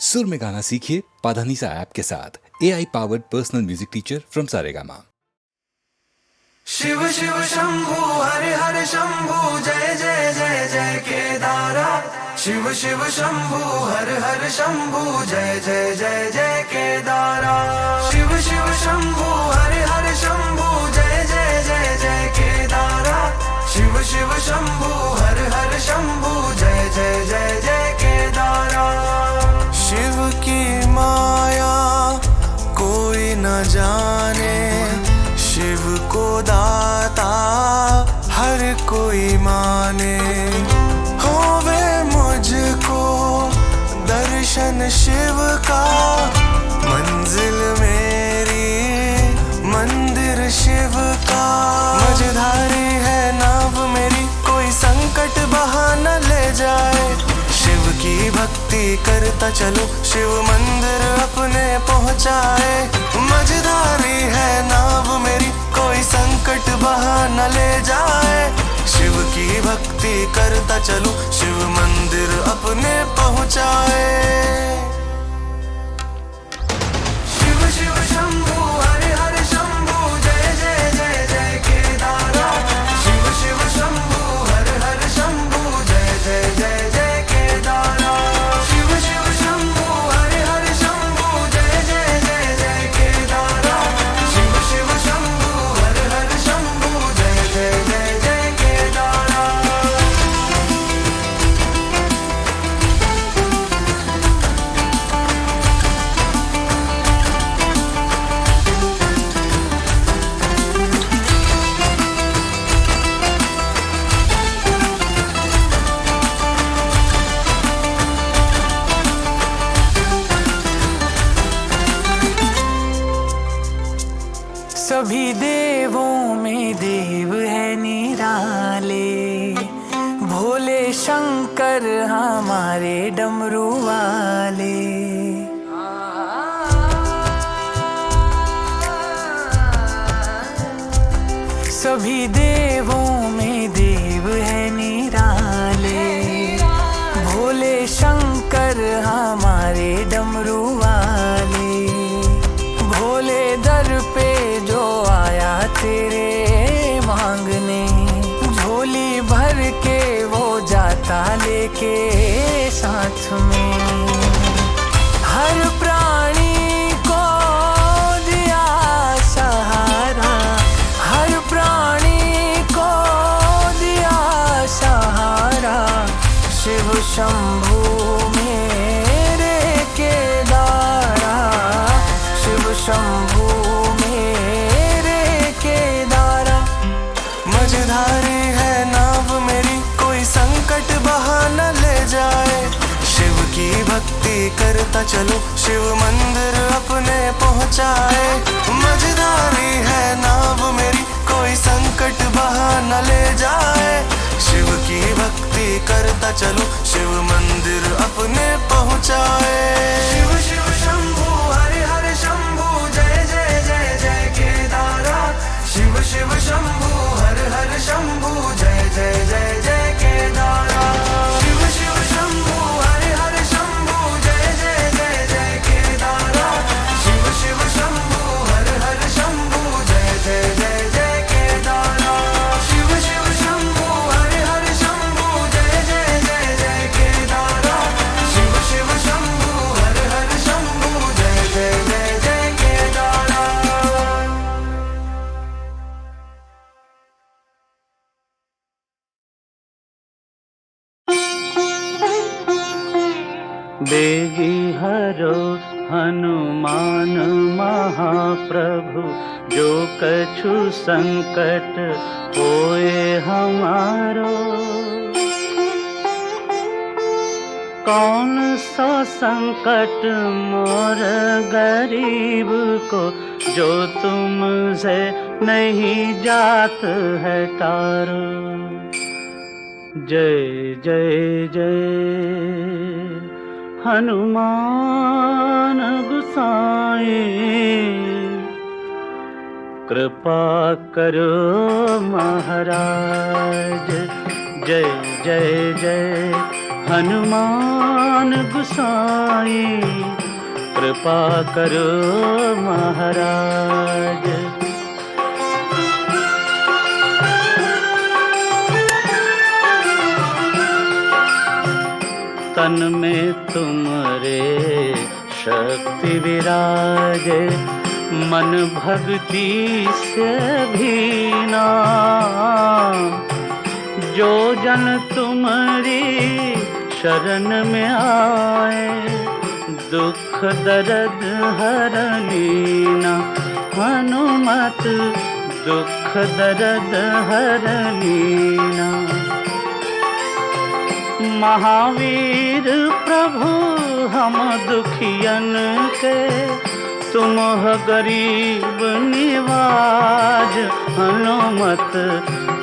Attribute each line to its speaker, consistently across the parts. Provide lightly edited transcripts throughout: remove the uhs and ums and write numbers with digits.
Speaker 1: सुर में गाना सीखिए पाधानीसा ऐप के साथ। AI powered personal music teacher from Saregama.
Speaker 2: Shiv Shiv Shambhu हरे हरे शंभु जय जय जय जय केदारा। शिव शिव शंभु हर हर शंभु जय जय जय जय केदारा। शिव शिव शंभु हरे हरे शंभु जय जय जय जय केदारा। शिव शिव शंभु हर हर शंभु जय जय जय जय केदारा। शिव की माया कोई न जाने, शिव को दाता हर कोई माने। होवे मुझको दर्शन शिव का, मंजिल मेरी मंदिर शिव का। मझधारी है नाव मेरी, कोई संकट बहा न ले जाए। शिव की भक्ति करता चलो, शिव मंदिर अपने पहुँचाए। मझधारी है नाव मेरी, कोई संकट बहा न ले जाए। शिव की भक्ति करता चलो, शिव मंदिर अपने पहुँचाए। शिव शिव शंभु हरे हरे शंभु जय जय जय जय केदारा। शिव शिव शंभु हर हर शंभु जय जय जय जय केदारा। शिव शिव शंभु हरे हरे शंभु जय जय जय जय केदारा। शिव शिव शंभु हर हर शंभु जय जय जय जय केदारा। सभी देवों में देव है निराले, भोले शंकर हमारे डमरू वाले। सभी देवों में देव है निराले, भोले शंकर हमारे डमरू वाले। भोले दर पे जो आया तेरे मांगने, झोली भर के वो जाता लेके साथ में। हर प्राणी को दिया सहारा, हर प्राणी को दिया सहारा। शिव शंभु मेरे केदारा, शिव शंभु मेरे केदारा। मझधारी है नाव मेरी, कोई संकट बहा न ले जाए। शिव की भक्ति करता चलो, शिव मंदिर अपने पहुँचाए। मझधारी है नाव मेरी, कोई संकट बहा न ले जाए। शिव की भक्ति करता चलो, शिव मंदिर अपने पहुँचाए। शिव शिव शंभु हरे हरे शंभु जय जय जय जय केदारा। शिव शिव शंभु हर हर शंभु जय जय जय जय केदारा। शिव शिव शंभु हरे हरे शंभु जय जय जय जय केदारा। शिव शिव शंभु हर हर शंभु जय जय जय जय केदारा। शिव शिव शंभु हरे हरे शंभु जय जय जय जय केदारा। शिव शिव शंभु हर हर शंभु जय जय जय जय केदारा।
Speaker 3: बेगी हरो हनुमान महाप्रभु, जो कछु संकट होए हमारो। कौन सा संकट मोर गरीब को, जो तुमसे नहीं जात है टारो। जय जय जय हनुमान गुसाई, कृपा करो महाराज। जय जय जय हनुमान गुसाई कृपा करो महाराज। तन में तुमरे शक्ति विराजे, मन भक्ति से भीना। जो जन तुम्हारी शरण में आए, दुख दर्द हर लीना। हनुमत दुख दर्द हर लीना। महावीर प्रभु हम दुखियन के, तुम हो गरीब निवाज। हनुमत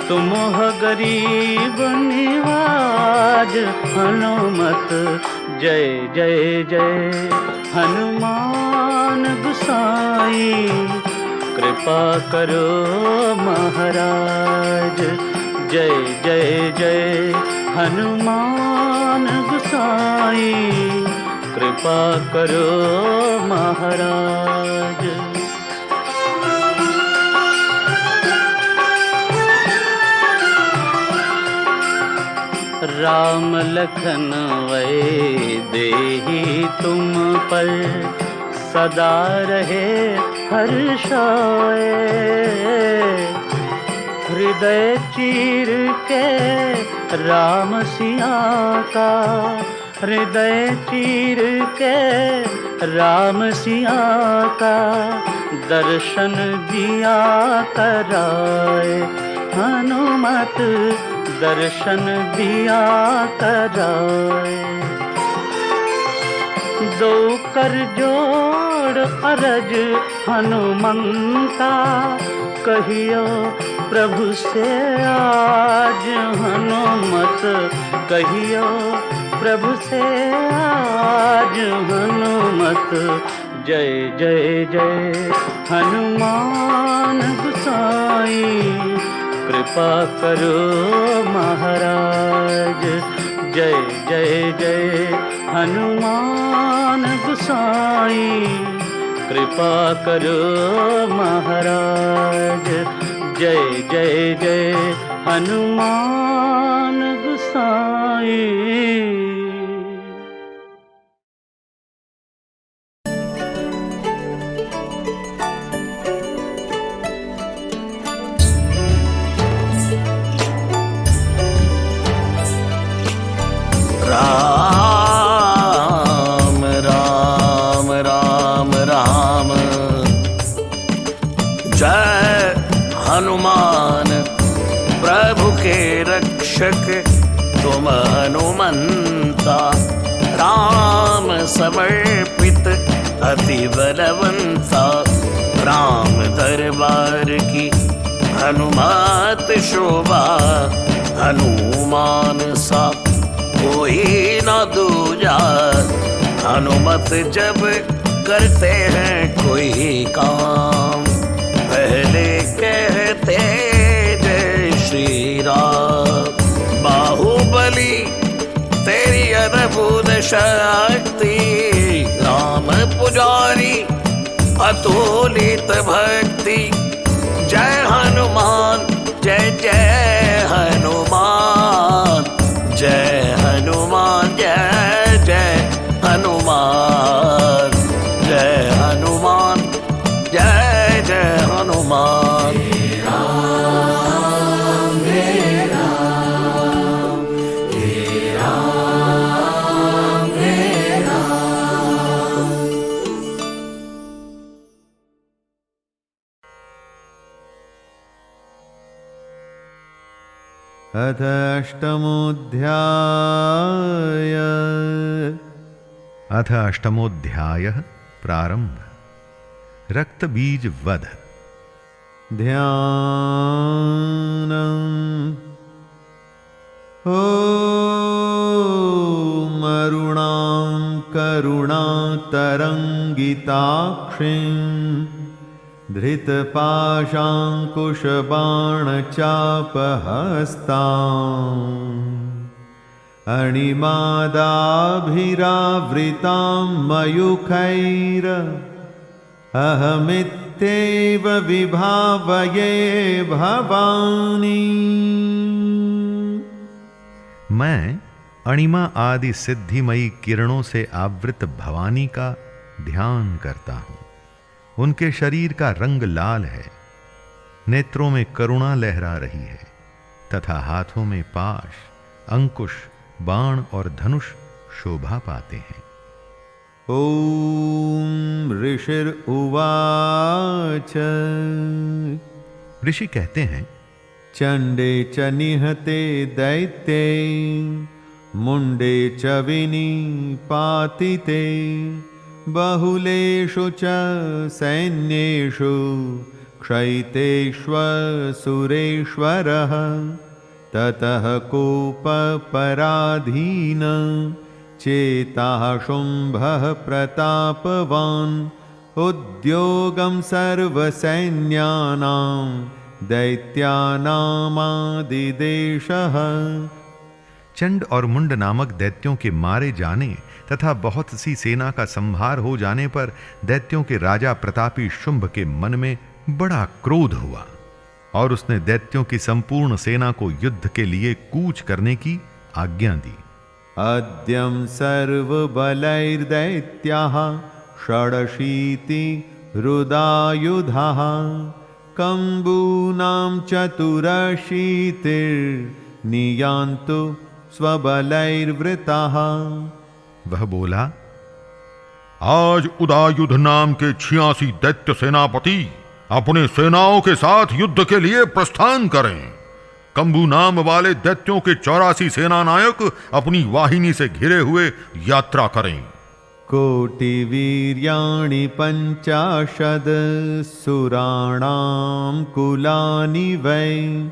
Speaker 3: तुम हो गरीब निवाज। हनुमत जय जय जय हनुमान गुसाई कृपा करो महाराज। जय जय जय हनुमान गुसाई कृपा करो महाराज। राम लखन वै देहि तुम पर, सदा रहे हर्षाए। हृदय चीर के राम सिया का, हृदय चीर के राम सिया का दर्शन दिया कराए। हनुमत दर्शन दिया कराए। दो कर जोड़ अरज हनुमंता, कहियो प्रभु से आज। हनुमत कहियो प्रभु से आज। हनुमत जय जय जय हनुमान गुसाई कृपा करो महाराज। जय जय जय हनुमान गुसाई कृपा करो महाराज। जय जय जय हनुमान गुसाई।
Speaker 4: राम राम राम राम। जय हनुमान प्रभु के रक्षक तुम हनुमंता। राम समर्पित अति बलवंता। राम दरबार की हनुमत शोभा। हनुमान सा कोई न दूजा। हनुमत जब करते हैं कोई काम, पहले कहते जय श्री राम। बाहुबली तेरी अद्भुत शक्ति, राम पुजारी अतुलित भक्ति। जय हनुमान जय जय हनुमान। जय हनुमान जय जय हनुमान। जय हनुमान जय जय हनुमान।
Speaker 5: अथ अष्टमोऽध्याय। अथ अष्टमोऽध्यायः प्रारम्भ। रक्तबीज वध। ध्यानम्। ॐ अरुणां करुणातरङ्गिताक्षीं, धृतपाशाङ्कुशबाणचापहस्तां, अणिमादाभिरावृतां मयूखैर अहमित्येव विभावये भवानी। मैं अणिमा आदि सिद्धिमयी किरणों से आवृत भवानी का ध्यान करता हूं। उनके शरीर का रंग लाल है, नेत्रों में करुणा लहरा रही है तथा हाथों में पाश, अंकुश, बाण और धनुष शोभा पाते हैं। ओम ऋषिर उवाच। ऋषि कहते हैं, चंडे च निहते दैत्ये मुंडे च विनिपातिते बहुलेषु च सैन्येषु क्षयितेष्वसुरेश्वरः ततः कोपपराधीन चेताः शुम्भः प्रतापवान् उद्योगं सर्वसैन्यानां दैत्यानामादिदेशः। चंड और मुंड नामक दैत्यों के मारे जाने तथा बहुत सी सेना का संहार हो जाने पर दैत्यों के राजा प्रतापी शुंभ के मन में बड़ा क्रोध हुआ और उसने दैत्यों की संपूर्ण सेना को युद्ध के लिए कूच करने की आज्ञा दी। अद्यं सर्वबलैर्दैत्याः षडशीति रुदायुधाः कम्बूनां चतुरशीतिर्नियान्तु स्वबलैर्वृताः। वह बोला, आज उदायुध नाम के 86 दैत्य सेनापति अपने सेनाओं के साथ युद्ध के लिए प्रस्थान करें। कंबू नाम वाले दैत्यों के 84 सेना नायक अपनी वाहिनी से घिरे हुए यात्रा करें। कोटि वीर्याणि 50 सुराणां कुलानि वै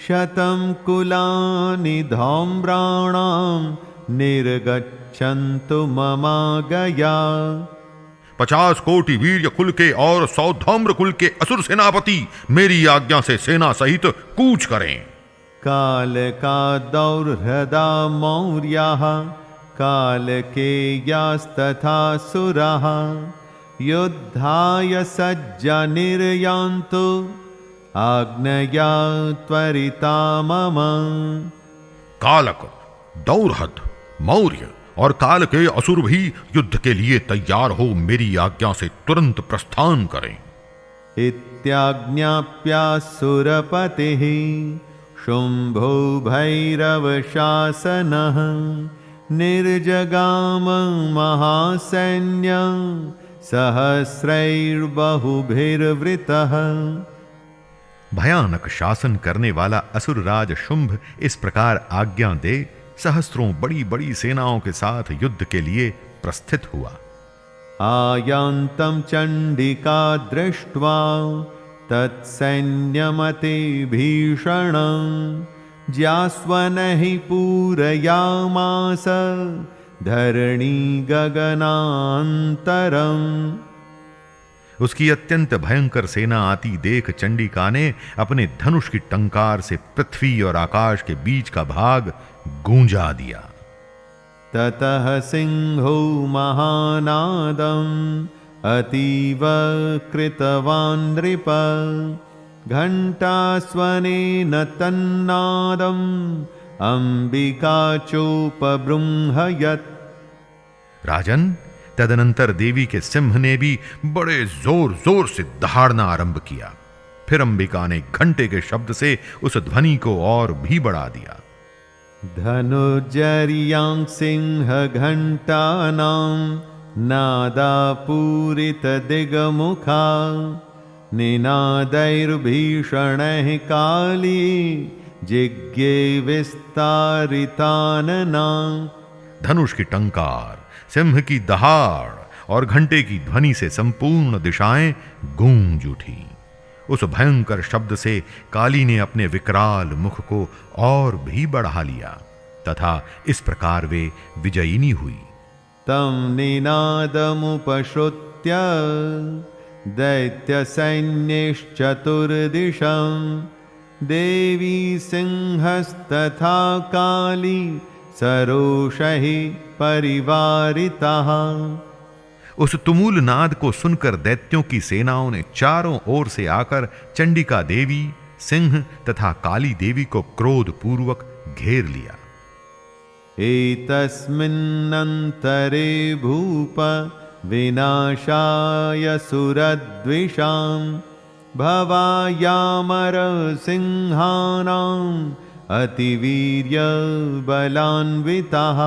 Speaker 5: शतं कुलानि धौम्राणां निर्गच्छन्तु ममागया। 50 कोटि वीर्य कुल के और 100 धौम्र कुल के असुर सेनापति मेरी आज्ञा से सेना सहित कूच करें। काल का दौर्हृदा मौर्याः कालकेयास्तथा सुराः युद्धाय सज्जा निर्यान्तु आज्ञया त्वरिता मम। कालक, दौर्हद, मौर्य और काल के असुर भी युद्ध के लिए तैयार हो मेरी आज्ञा से तुरंत प्रस्थान करें। इत्याज्ञाप्यासुरपतिः शुंभो भैरवशासनः निर्जगाम महासैन्यं सहस्रैर्बहुभिर्वृतः। भयानक शासन करने वाला असुरराज शुंभ इस प्रकार आज्ञा दे सहस्त्रों बड़ी बड़ी सेनाओं के साथ युद्ध के लिए प्रस्थित हुआ। आयान्तं चंडिका दृष्ट्वा तत्सैन्यमति भीषणं ज्यास्वनहि पूरयामास धरणी गगनान्तरम्। उसकी अत्यंत भयंकर सेना आती देख चंडिका ने अपने धनुष की टंकार से पृथ्वी और आकाश के बीच का भाग गूंजा दिया। ततः सिंहो महानादम् अतीव कृतवान् नृप घंटास्वनेन तन्नादम् अंबिका चोपबृंहयत्। राजन, तदनंतर देवी के सिंह ने भी बड़े जोर जोर से दहाड़ना आरंभ किया। फिर अंबिका ने घंटे के शब्द से उस ध्वनि को और भी बढ़ा दिया। धनुर्जर्यां सिंह घंटानां नादापूरित दिगमुखा निनादैर्भीषणैः काली जिज्ञे विस्तारितानना। धनुष की टंकार, सिंह की दहाड़ और घंटे की ध्वनि से संपूर्ण दिशाएं गूंज उठी। उस भयंकर शब्द से काली ने अपने विकराल मुख को और भी बढ़ा लिया तथा इस प्रकार वे विजयिनी हुई। तम निनादमुपश्रुत्य दैत्य सैन्यश्चतुर्दिशं देवी सिंहस्तथा काली
Speaker 6: सरोषैः परिवारितः।
Speaker 5: उस तुमुल नाद को सुनकर दैत्यों की सेनाओं ने चारों ओर से आकर चंडिका देवी, सिंह तथा काली देवी को क्रोध पूर्वक घेर लिया।
Speaker 6: एतस्मिन्नन्तरे भूप विनाशाय सुरद्विषां भवायामरसिंहानाम् अतिवीर्यबलान्विताः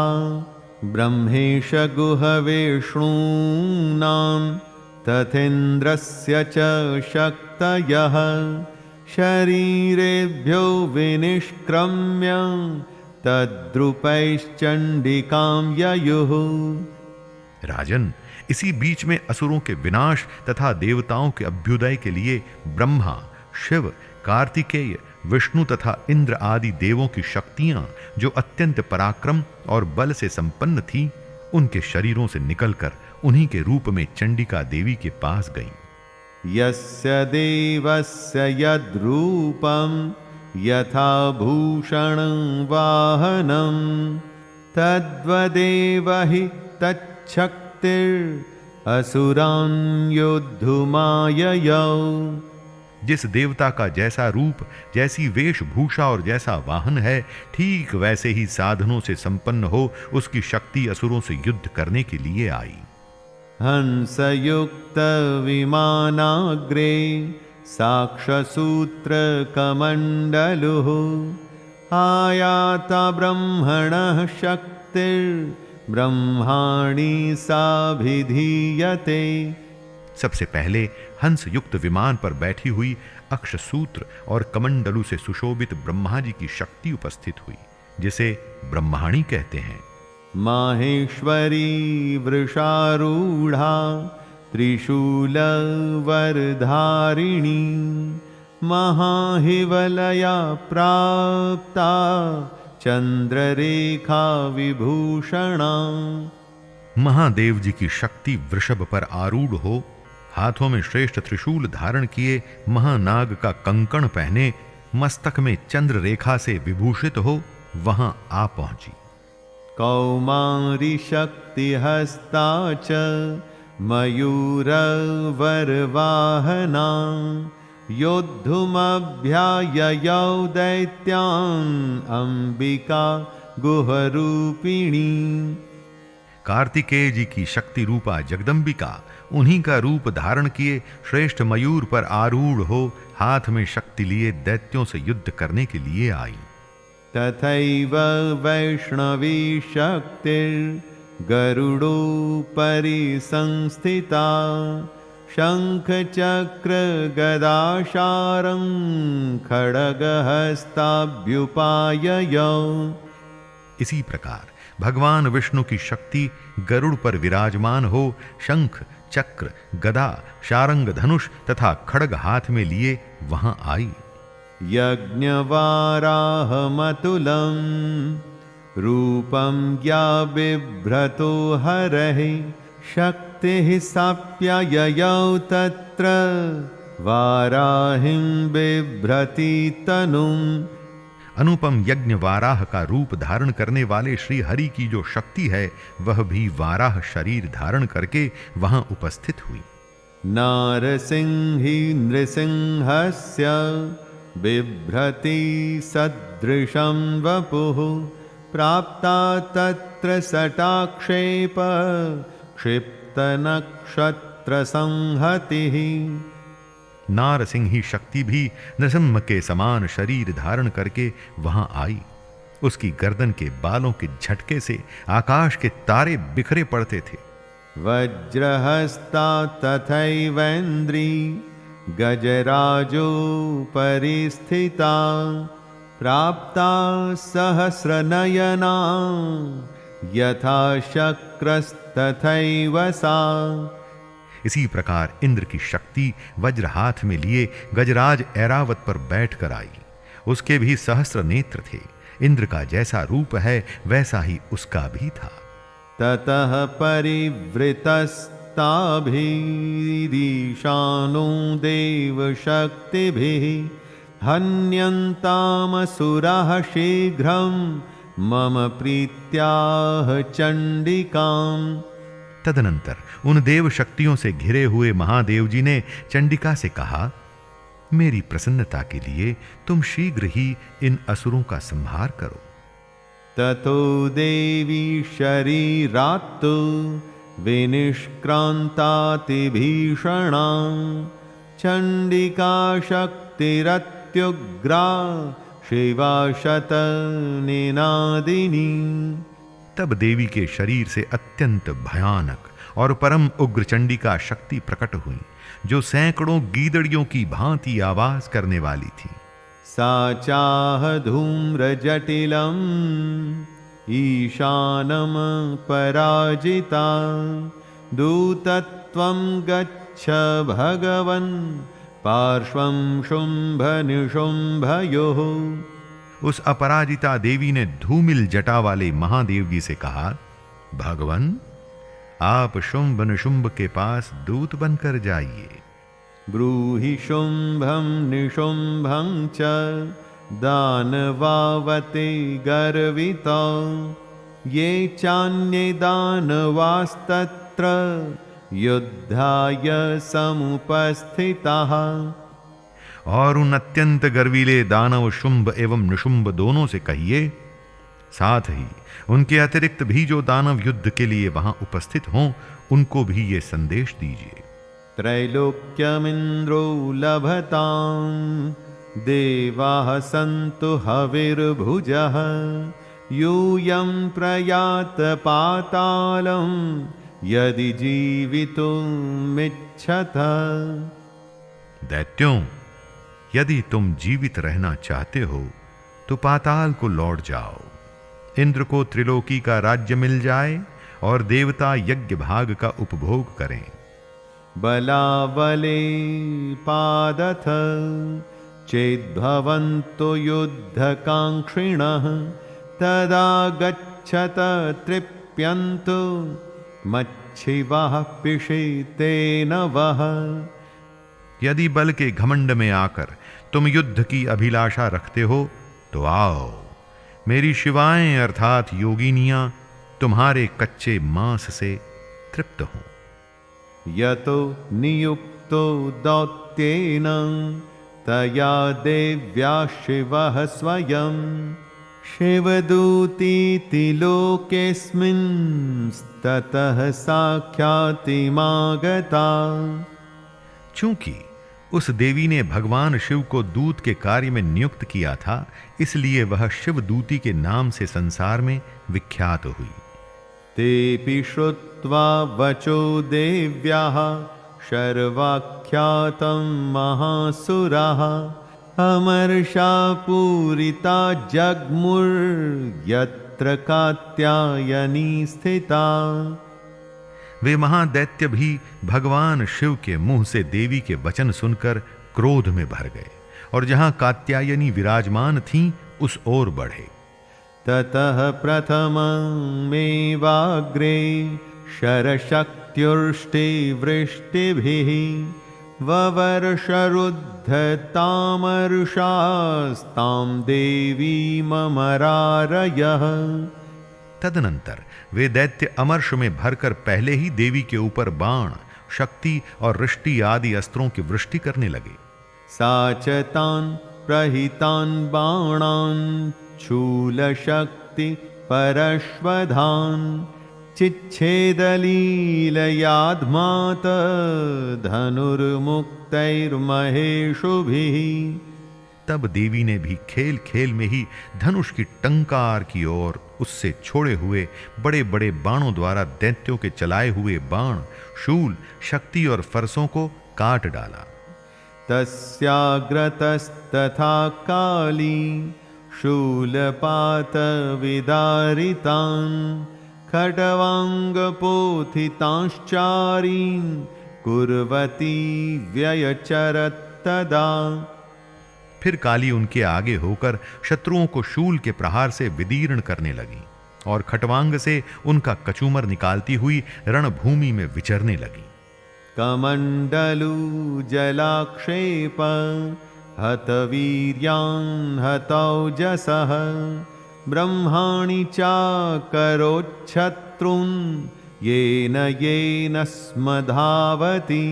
Speaker 6: ब्रह्मेश गुहविष्णूनां तथेन्द्रस्य च शक्तयः शरीरेभ्यो विनिष्क्रम्य तद्रुपैश्चण्डिकां ययुः।
Speaker 5: राजन, इसी बीच में असुरों के विनाश तथा देवताओं के अभ्युदय के लिए ब्रह्मा, शिव, कार्तिकेय, विष्णु तथा इंद्र आदि देवों की शक्तियां जो अत्यंत पराक्रम और बल से संपन्न थी, उनके शरीरों से निकलकर उन्हीं के रूप में चंडिका देवी के पास गईं।
Speaker 6: यस्य देवस्य यद्रूपं यथा भूषणं वाहनं तद्वदेव हि तच्छक्तिरसुरान् योद्धुमाययौ।
Speaker 5: जिस देवता का जैसा रूप, जैसी वेशभूषा और जैसा वाहन है, ठीक वैसे ही साधनों से संपन्न हो उसकी शक्ति असुरों से युद्ध करने के लिए आई।
Speaker 6: हंसयुक्त विमानाग्रे साक्षसूत्रकमण्डलुः आयाता ब्रह्मणः शक्तिर्ब्रह्माणि साभिधीयते।
Speaker 5: सबसे पहले हंस युक्त विमान पर बैठी हुई अक्षसूत्र और कमंडलू से सुशोभित ब्रह्मा जी की शक्ति उपस्थित हुई, जिसे ब्रह्माणी कहते हैं।
Speaker 6: माहेश्वरी वृषारूढ़ा त्रिशूलवरधारिणी महाहिवलया प्राप्ता चंद्ररेखा विभूषणा।
Speaker 5: महादेव जी की शक्ति वृषभ पर आरूढ़ हो, हाथों में श्रेष्ठ त्रिशूल धारण किए, महानाग का कंकण पहने, मस्तक में चंद्र रेखा से विभूषित हो वहां आ पहुंची।
Speaker 6: कौमारी शक्ति हस्ता च मयूरवरवाहना योद्धुमभ्याययौ दैत्यान् अंबिका गुहरूपिणी।
Speaker 5: कार्तिकेय जी की शक्ति रूपा जगदम्बिका उन्हीं का रूप धारण किए श्रेष्ठ मयूर पर आरूढ़ हो हाथ में शक्ति लिए दैत्यों से युद्ध करने के लिए आई।
Speaker 6: तथैव वैष्णवी शक्तिर्गरुडोपरि संस्थिता शंख चक्र गदाशारं खड्गहस्ताभ्युपाययौ।
Speaker 5: इसी प्रकार भगवान विष्णु की शक्ति गरुड़ पर विराजमान हो शंख, चक्र, गदा, शारंग, धनुष तथा खड्ग हाथ में लिए वहां आई।
Speaker 6: यज्ञवाराहमतुलं रूपं ज्ञाबिभ्रतो हरः शक्तिः साप्यययौ तत्र वाराहिं बिभ्रति तनुम्।
Speaker 5: अनुपम यज्ञ वाराह का रूप धारण करने वाले श्री हरि की जो शक्ति है वह भी वाराह शरीर धारण करके वहां उपस्थित हुई।
Speaker 6: नारसिंही नृसिंहस्य बिभ्रति सदृशं वपुः प्राप्ता तत्र सटाक्षेप क्षिप्तनक्षत्रसंहतिः।
Speaker 5: नारसिंही शक्ति भी नृसिंह के समान शरीर धारण करके वहां आई। उसकी गर्दन के बालों के झटके से आकाश के तारे बिखरे पड़ते थे।
Speaker 6: वज्रहस्ता तथैवेन्द्री गजराजो परिस्थिता प्राप्ता सहस्रनयना यथा शक्रस्तथैव सा।
Speaker 5: इसी प्रकार इंद्र की शक्ति वज्र हाथ में लिए गजराज ऐरावत पर बैठकर आई। उसके भी सहस्र नेत्र थे। इंद्र का जैसा रूप है वैसा ही उसका भी था।
Speaker 6: ततः परिवृतस्ताभिरीशानो देवशक्तिभिः हन्यन्तामसुराः शीघ्रं मम प्रीत्याह चंडिकाम।
Speaker 5: तदनंतर उन देव शक्तियों से घिरे हुए महादेव जी ने चंडिका से कहा, मेरी प्रसन्नता के लिए तुम शीघ्र ही इन असुरों का संहार करो।
Speaker 6: ततो देवी शरीरात्तु विनिष्क्रांतातिभीषणा चंडिका शक्तिरत्युग्रा शिवा शतनिनादिनी।
Speaker 5: तब देवी के शरीर से अत्यंत भयानक और परम उग्र चंडिका शक्ति प्रकट हुई, जो सैकड़ों गीदड़ियों की भांति आवाज करने वाली थी।
Speaker 6: सा चाह धूम्र जटिलम ईशानम पराजिता दूतत्वं गच्छ भगवन् पार्श्वं शुंभ निशुंभयोः।
Speaker 5: उस अपराजिता देवी ने धूमिल जटा वाले महादेव जी से कहा, भगवन, आप शुंभ निशुंभ के पास दूत बनकर जाइए।
Speaker 6: ब्रूहि शुंभं निशुंभं च दानवावते गर्विता ये चान्ये दानवास्तत्र युद्धाय समुपस्थिताः।
Speaker 5: और उन अत्यंत गर्वीले दानव शुंभ एवं निशुंभ दोनों से कहिए, साथ ही उनके अतिरिक्त भी जो दानव युद्ध के लिए वहां उपस्थित हों, उनको भी ये संदेश दीजिए।
Speaker 6: त्रैलोक्यमिन्द्रो लभतां देवाः सन्तु हविर्भुजः यूयं प्रयात पातालं यदि जीवितुमिच्छत।
Speaker 5: दैत्यों, यदि तुम जीवित रहना चाहते हो तो पाताल को लौट जाओ। इंद्र को त्रिलोकी का राज्य मिल जाए और देवता यज्ञ भाग का उपभोग करें।
Speaker 6: बलावले पादथ चेद्भवन्तो युद्धकाङ्क्षिणः तदा गच्छत तृप्यन्तु मच्छिवाः पिषेतेन वः।
Speaker 5: यदि बल के घमंड में आकर तुम युद्ध की अभिलाषा रखते हो तो आओ, मेरी शिवाएं अर्थात योगिनियां तुम्हारे कच्चे मांस से तृप्त हों।
Speaker 6: यतो नियुक्तो दौत्येन तया देव्या शिवः स्वयं शिवदूतीति लोकेऽस्मिन् ततः साक्षातिमागता।
Speaker 5: चूंकि उस देवी ने भगवान शिव को दूत के कार्य में नियुक्त किया था, इसलिए वह शिवदूती के नाम से संसार में विख्यात हुई।
Speaker 6: तेऽपि श्रुत्वा वचो देव्याः शर्वाख्यातं महासुराः अमर्षा पूरिता जग्मुर्यत्र कात्यायनी स्थिता।
Speaker 5: वे महादैत्य भी भगवान शिव के मुंह से देवी के वचन सुनकर क्रोध में भर गए और जहां कात्यायनी विराजमान थीं उस ओर बढ़े।
Speaker 6: ततः प्रथममेवाग्रे शरशक्त्युष्टिवृष्टिभिः ववर्षरुद्धतामर्षास्तां देवीममरारयः।
Speaker 5: तदनंतर वे दैत्य अमर्ष में भरकर पहले ही देवी के ऊपर बाण, शक्ति और वृष्टि आदि अस्त्रों की वृष्टि करने लगे।
Speaker 6: साचतान् प्रहितान् बाणान् शूलशक्ति परश्वधान् चिच्छेदलीलयाद्मात धनुर्मुक्तैर्महेशुभिः।
Speaker 5: तब देवी ने भी खेल खेल में ही धनुष की टंकार की ओर उससे छोड़े हुए बड़े बड़े बाणों द्वारा दैत्यों के चलाए हुए बाण, शूल, शक्ति और फरसों को काट डाला।
Speaker 6: तस्याग्रतस्तथा काली शूलपात विदारितान् खड्वाङ्गपोथितांश्चारीन् कुर्वती व्ययचरत्तदा।
Speaker 5: फिर काली उनके आगे होकर शत्रुओं को शूल के प्रहार से विदीर्ण करने लगी और खटवांग से उनका कचूमर निकालती हुई रणभूमि में विचरने लगी।
Speaker 6: कमंडलू जलाक्षेप हतवीर्यान् हतौजसः ब्रह्माणि चाकरोच्छत्रुन् येन येन स्मधावति।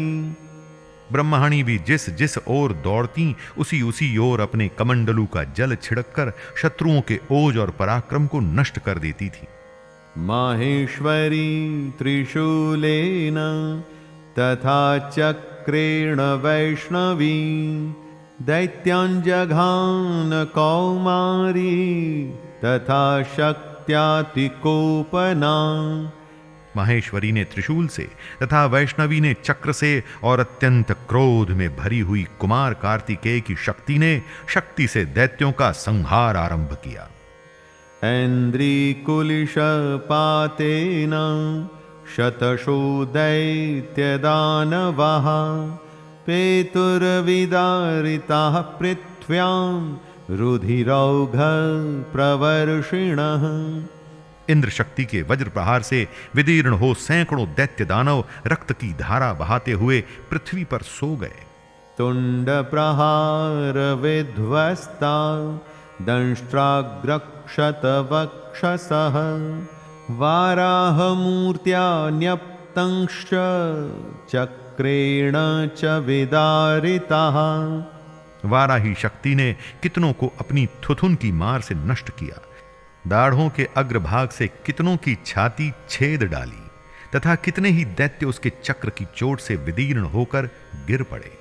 Speaker 5: ब्रह्माणी भी जिस जिस ओर दौड़ती उसी उसी ओर अपने कमंडलू का जल छिड़ककर शत्रुओं के ओज और पराक्रम को नष्ट कर देती थी।
Speaker 6: माहेश्वरी त्रिशूलेन तथा चक्रेण वैष्णवी दैत्याञ्जघान कौमारी तथा शक्त्यातिकोपना।
Speaker 5: माहेश्वरी ने त्रिशूल से तथा वैष्णवी ने चक्र से और अत्यंत क्रोध में भरी हुई कुमार कार्तिकेय की शक्ति ने शक्ति से दैत्यों का संहार आरंभ किया।
Speaker 6: ऐन्द्रिकुलिशपातेन शतशो दैत्यदानवः पेतुर्विदारिताः पृथ्व्यां रुधिरौघ प्रवर्षिणः।
Speaker 5: इंद्र शक्ति के वज्र प्रहार से विदीर्ण हो सैकड़ों दैत्य दानव रक्त की धारा बहाते हुए पृथ्वी पर सो गए।
Speaker 6: तुंड प्रहार विध्वस्ता दंष्ट्राग्रक्षत वक्षसः वाराह मूर्त्या न्यप्तंश्च चक्रेण च विदारिताः।
Speaker 5: वाराही शक्ति ने कितनों को अपनी थुथुन की मार से नष्ट किया, दाढ़ों के अग्रभाग से कितनों की छाती छेद डाली तथा कितने ही दैत्य उसके चक्र की चोट से विदीर्ण होकर गिर पड़े।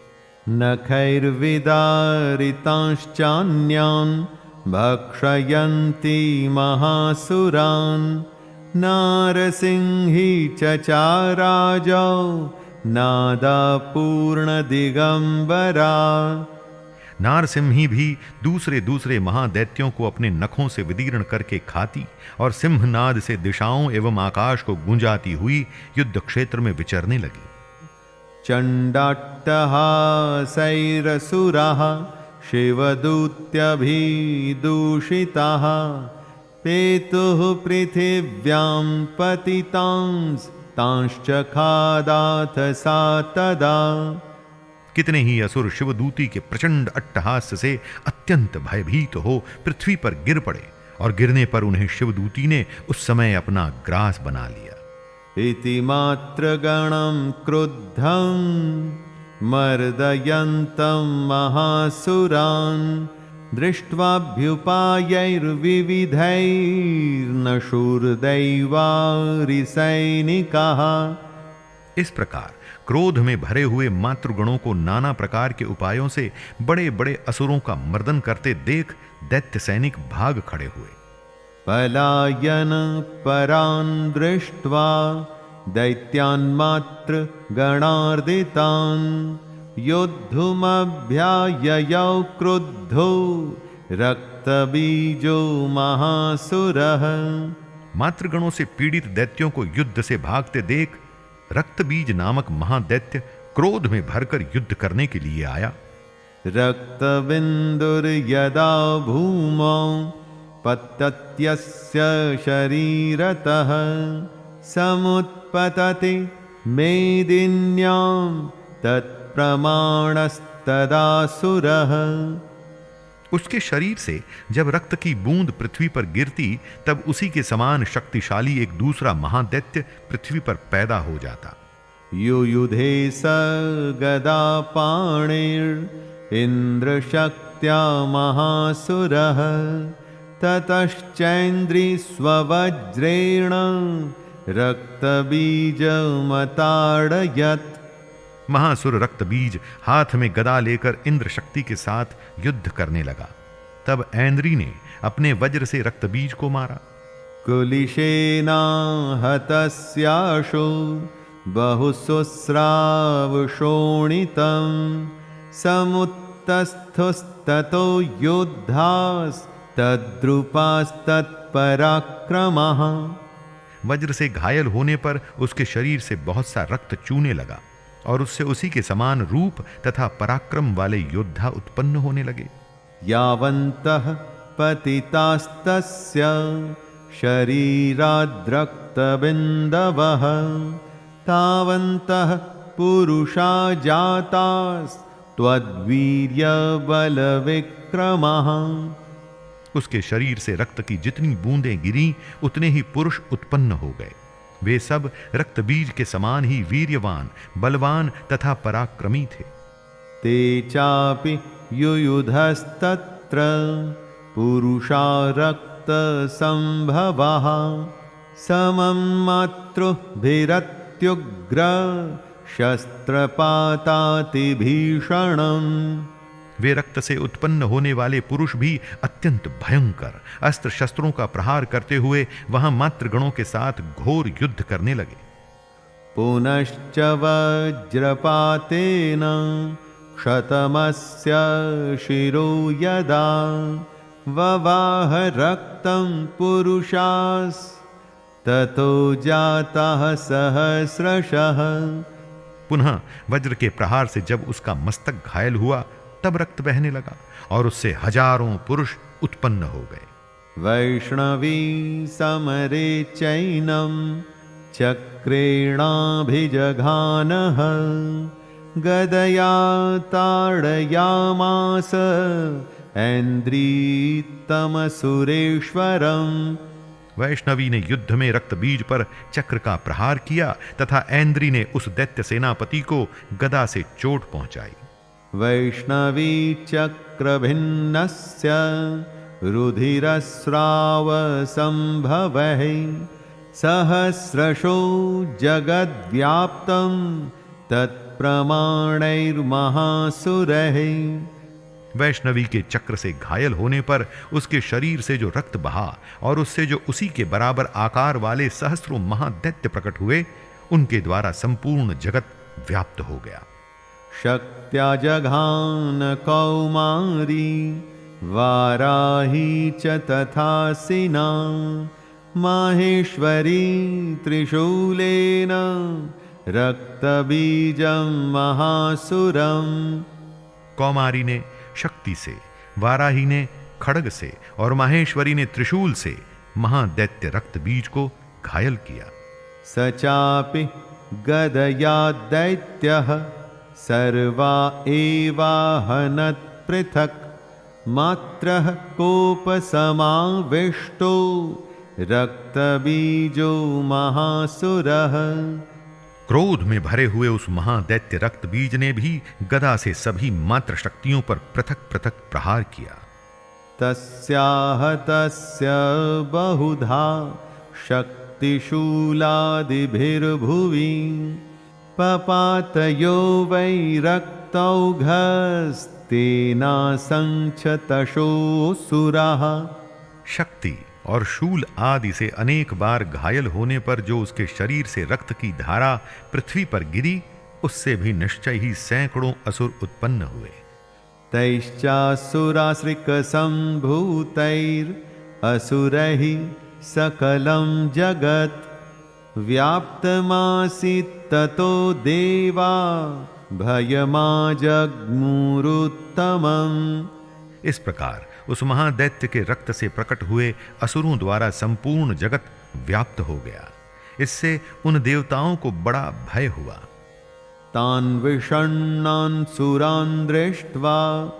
Speaker 6: नखैर्विदारितांश्चान्यान् भक्षयन्ति महासुरान् नारसिंही चचाराजौ नादापूर्णदिगंबरा।
Speaker 5: नारसिंही भी दूसरे दूसरे महादैत्यों को अपने नखों से विदीर्ण करके खाती और सिंहनाद से दिशाओं एवं आकाश को गूंजाती हुई युद्ध क्षेत्र में विचरने लगी।
Speaker 6: चण्डाट्टहासैरसुराः शिवदूत्यभिदूषिताः पेतुः पृथिव्यां पतितांस्तांश्च खादाथ सा तदा।
Speaker 5: कितने ही असुर शिवदूती के प्रचंड अट्टहास्य से अत्यंत भयभीत हो पृथ्वी पर गिर पड़े और गिरने पर उन्हें शिवदूती ने उस समय अपना ग्रास बना लिया।
Speaker 6: इति मात्रगणं क्रुद्धं मर्दयन्तं महासुरान् दृष्ट्वाभ्युपायैर्विविधैर्नशूर्दैवारिसैनिकाः।
Speaker 5: इस प्रकार क्रोध में भरे हुए मातृगणों को नाना प्रकार के उपायों से बड़े बड़े असुरों का मर्दन करते देख दैत्य सैनिक भाग खड़े हुए।
Speaker 6: पलायन परान् दृष्ट्वा दैत्यान् मात्र गणार्दितान् योद्धुमभ्याययौ क्रुद्धो रक्तबीजो महासुरः।
Speaker 5: मातृगणों से पीड़ित दैत्यों को युद्ध से भागते देख रक्तबीज नामक महादैत्य क्रोध में भरकर युद्ध करने के लिए आया।
Speaker 6: रक्तबिन्दुर्यदा भूमौ पतत्यस्य शरीरतः समुत्पतति मेदिन्यां तत्प्रमाणस्तदासुरः।
Speaker 5: उसके शरीर से जब रक्त की बूंद पृथ्वी पर गिरती तब उसी के समान शक्तिशाली एक दूसरा महादैत्य पृथ्वी पर पैदा हो जाता।
Speaker 6: युयुधे स गदा पाणिर्इन्द्रशक्त्या महासुरः ततश्चैन्द्री स्ववज्रेण रक्तबीजमताडयत्।
Speaker 5: महासुर रक्तबीज हाथ में गदा लेकर इंद्र शक्ति के साथ युद्ध करने लगा। तब ऐन्द्री ने अपने वज्र से रक्तबीज को मारा।
Speaker 6: कुलिशेना हतस्याशो बहुशुस्राव शोणितं समुत्तस्थुस्ततो योद्धास्तद्रुपास्तत्पराक्रमः।
Speaker 5: वज्र से घायल होने पर उसके शरीर से बहुत सा रक्त चूने लगा और उससे उसी के समान रूप तथा पराक्रम वाले योद्धा उत्पन्न होने लगे।
Speaker 6: यावन्तः पतितास्तस्य शरीराद्रक्तबिन्दवः तावन्तः पुरुषा जातास्त्वद्वीर्यबलविक्रमः।
Speaker 5: उसके शरीर से रक्त की जितनी बूंदें गिरी उतने ही पुरुष उत्पन्न हो गए। वे सब रक्त बीज के समान ही वीर्यवान, बलवान तथा पराक्रमी थे।
Speaker 6: ते चापि युयुधस्तत्र पुरुषा रक्त संभवः समं मातृभिरत्युग्र शस्त्रपातातिभीषणम्।
Speaker 5: वे रक्त से उत्पन्न होने वाले पुरुष भी अत्यंत भयंकर अस्त्र शस्त्रों का प्रहार करते हुए वहां मातृगणों के साथ घोर युद्ध करने लगे।
Speaker 6: पुनश्च वज्रपातेन क्षतमस्य शिरो यदा ववाह रक्तं पुरुषास्ततो जातः सहस्रशः।
Speaker 5: पुनः वज्र के प्रहार से जब उसका मस्तक घायल हुआ तब रक्त बहने लगा और उससे हजारों पुरुष उत्पन्न हो गए।
Speaker 6: वैष्णवी समरे चैनं चक्रेणाभिजघानः गदया ताडयामास ऐन्द्रीतमसुरेश्वरम्।
Speaker 5: वैष्णवी ने युद्ध में रक्त बीज पर चक्र का प्रहार किया तथा ऐन्द्री ने उस दैत्य सेनापति को गदा से चोट पहुंचाई।
Speaker 6: वैष्णवी चक्रभिन्नस्य रुधिरस्राव संभवः सहस्रशो जगद्व्याप्तं तत्प्रमाणैर्महासुरैः।
Speaker 5: वैष्णवी के चक्र से घायल होने पर उसके शरीर से जो रक्त बहा और उससे जो उसी के बराबर आकार वाले सहस्रों महादैत्य प्रकट हुए, उनके द्वारा संपूर्ण जगत व्याप्त हो गया।
Speaker 6: शक्त्या जघान कौमारी वाराही च तथासिना माहेश्वरी त्रिशूलेन रक्तबीजं महासुरम्।
Speaker 5: कौमारी ने शक्ति से, वाराही ने खड्ग से और माहेश्वरी ने त्रिशूल से महादैत्य रक्त बीज को घायल किया।
Speaker 6: सचापि गदया दैत्यः सर्वा एवाहनत् पृथक् मात्रः कोपसमाविष्टो रक्तबीजो महासुरः।
Speaker 5: क्रोध में भरे हुए उस महादैत्य रक्त बीज ने भी गदा से सभी मात्र शक्तियों पर पृथक पृथक प्रहार किया।
Speaker 6: तस्याह तस्य बहुधा शक्तिशूलादिभिर्भुवि पपातयो वै रक्तौघस्तेनासंक्षतशोऽसुराः।
Speaker 5: शक्ति और शूल आदि से अनेक बार घायल होने पर जो उसके शरीर से रक्त की धारा पृथ्वी पर गिरी, उससे भी निश्चय ही सैकड़ों असुर उत्पन्न हुए।
Speaker 6: तैश्चासुराश्रिकसम्भूतैरसुरैः सकलं जगत् व्याप्तमासीत् ततो देवा भयमाजग्मुरुत्तमम्।
Speaker 5: इस प्रकार उस महादैत्य के रक्त से प्रकट हुए असुरों द्वारा संपूर्ण जगत व्याप्त हो गया। इससे उन देवताओं को बड़ा भय हुआ।
Speaker 6: तान् विषण्णान् सुरान् दृष्ट्वा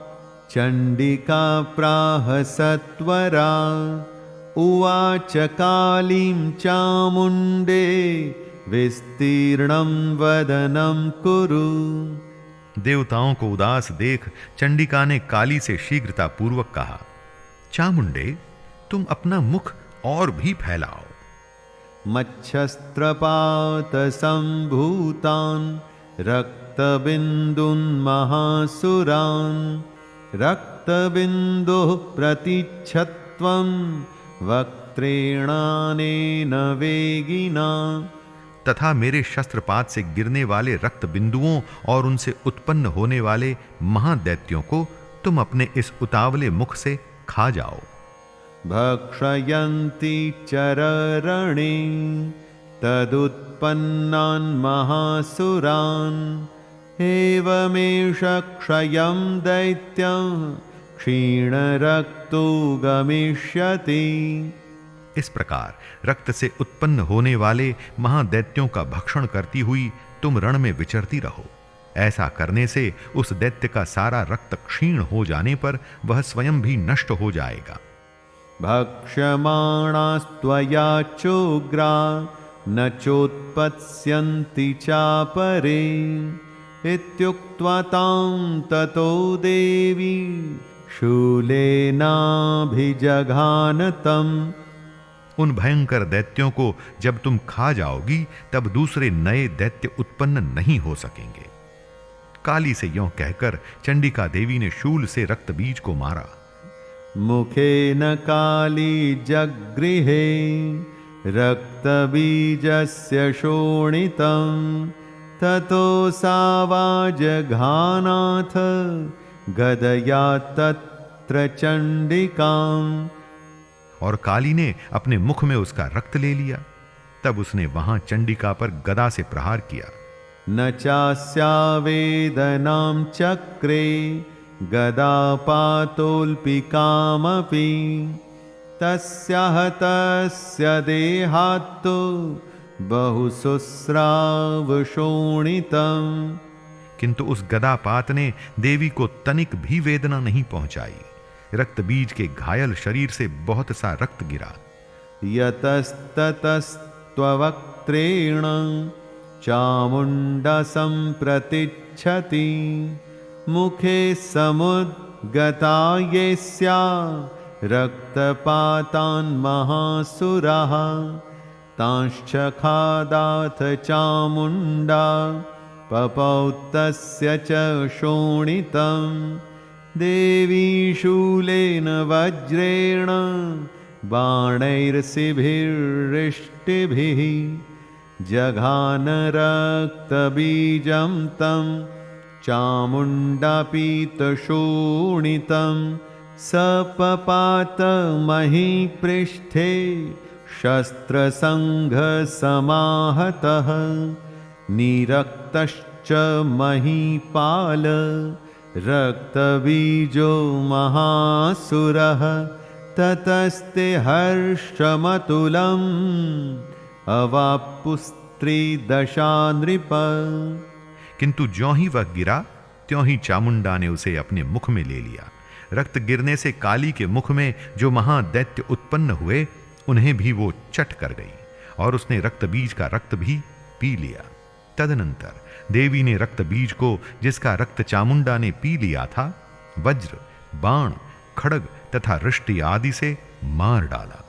Speaker 6: चण्डिका प्राह सत्वरा उवाच कालीं चामुण्डे विस्तीर्णं वदनं कुरु।
Speaker 5: देवताओं को उदास देख चंडिका ने काली से शीघ्रता पूर्वक कहा, चामुंडे, तुम अपना मुख और भी फैलाओ।
Speaker 6: मच्छस्त्रपात संभूतान् रक्तबिन्दुन् महासुरान् रक्तबिन्दुः प्रतिच्छत्वं वक्त्रेणानेन वेगिना।
Speaker 5: तथा मेरे शस्त्रपात से गिरने वाले रक्त बिंदुओं और उनसे उत्पन्न होने वाले महादैत्यों को तुम अपने इस उतावले मुख से खा जाओ।
Speaker 6: भक्षयन्ति चररणे तदुत्पन्नान् महासुरान् एवमेष क्षयं दैत्यं क्षीणरक्तो गमिष्यति।
Speaker 5: इस प्रकार रक्त से उत्पन्न होने वाले महादैत्यों का भक्षण करती हुई तुम रण में विचरती रहो। ऐसा करने से उस दैत्य का सारा रक्त क्षीण हो जाने पर वह स्वयं भी नष्ट हो जाएगा।
Speaker 6: भक्ष्यमाणास्त्वया चोग्रा न चोत्पत्स्यन्ति चापरे इत्युक्त्वा तां ततो देवी शूलेनाभिजघानतम्।
Speaker 5: उन भयंकर दैत्यों को जब तुम खा जाओगी तब दूसरे नए दैत्य उत्पन्न नहीं हो सकेंगे। काली से यों कहकर चंडिका देवी ने शूल से रक्त बीज को मारा।
Speaker 6: मुखेन काली जगृहे रक्तबीजस्य शोणितं ततो सावाजघानाथ गदया तत्र चंडिकाम्।
Speaker 5: और काली ने अपने मुख में उसका रक्त ले लिया। तब उसने वहां चंडिका पर गदा से प्रहार किया।
Speaker 6: न चास्या वेदनां चक्रे गदापातोल्पिकामपि तस्याः तस्य देहात्तु बहुशुस्रावशोणितम्।
Speaker 5: किंतु उस गदापात ने देवी को तनिक भी वेदना नहीं पहुंचाई। रक्त बीज के घायल शरीर से बहुत सा रक्त गिरा।
Speaker 6: यतस्ततस्त्ववक्त्रेण चामुण्डा सम्प्रतिच्छति मुखे समुद्गता येस्या रक्तपातान् महासुराः तांश्चखादाथ चामुण्डा पपौतस्य च शोणितम्। देवी शूलेन वज्रेण बाणैर्शिभिर्रिष्टिभिः जघान रक्तबीजं तं चामुण्डापीतशोणितं सपपात महीपृष्ठे शस्त्रसङ्घसमाहतः निरक्तश्च महीपाल रक्तबीजो महासुरः ततस्ते हर्षमतुलम् अवापुस्त्री दशा नृप।
Speaker 5: किंतु ज्यों ही वह गिरा त्यों ही चामुंडा ने उसे अपने मुख में ले लिया। रक्त गिरने से काली के मुख में जो महादैत्य उत्पन्न हुए उन्हें भी वो चट कर गई और उसने रक्त बीज का रक्त भी पी लिया। तदनंतर देवी ने रक्त बीज को, जिसका रक्त चामुंडा ने पी लिया था, वज्र, बाण, खड्ग तथा रिष्टि आदि से मार डाला।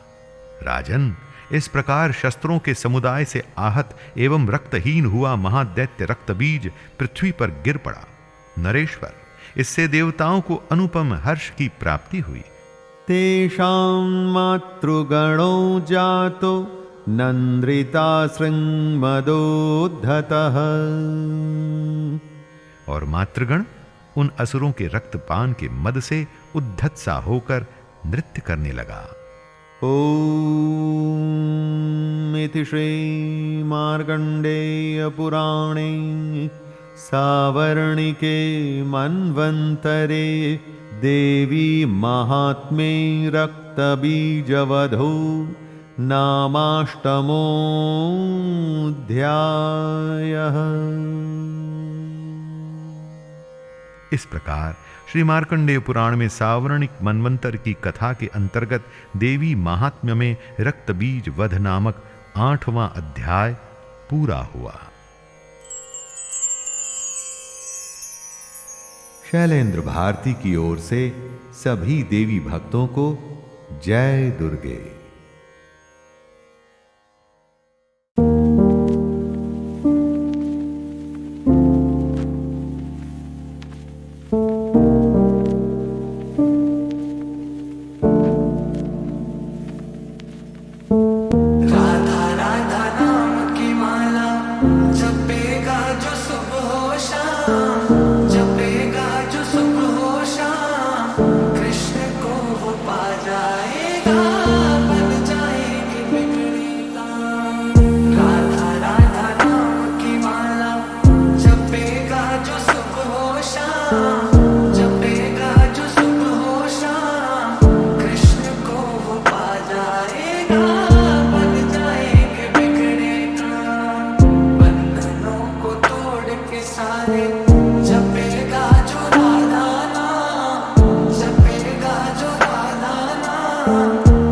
Speaker 5: राजन, इस प्रकार शस्त्रों के समुदाय से आहत एवं रक्तहीन हुआ महादैत्य रक्तबीज पृथ्वी पर गिर पड़ा। नरेश्वर, इससे देवताओं को अनुपम हर्ष की प्राप्ति हुई।
Speaker 6: तेषां मातृगणो जातो नंद्रिता श्रृंगमदोद्धतः।
Speaker 5: और मातृगण उन असुरों के रक्तपान के मद से उद्धत सा होकर नृत्य करने लगा।
Speaker 6: ओम इति श्री मार्कंडेय पुराणे सावर्णिके मन्वन्तरे देवी महात्म्ये रक्तबीजवधो नामाष्टमोऽध्यायः।
Speaker 5: इस प्रकार श्री मार्कंडेय पुराण में सावर्णिक मनवंतर की कथा के अंतर्गत देवी महात्म्य में रक्तबीज वध नामक 8वां अध्याय पूरा हुआ।
Speaker 6: शैलेंद्र भारती की ओर से सभी देवी भक्तों को जय दुर्गे।
Speaker 2: जपेगा जो राधा नाम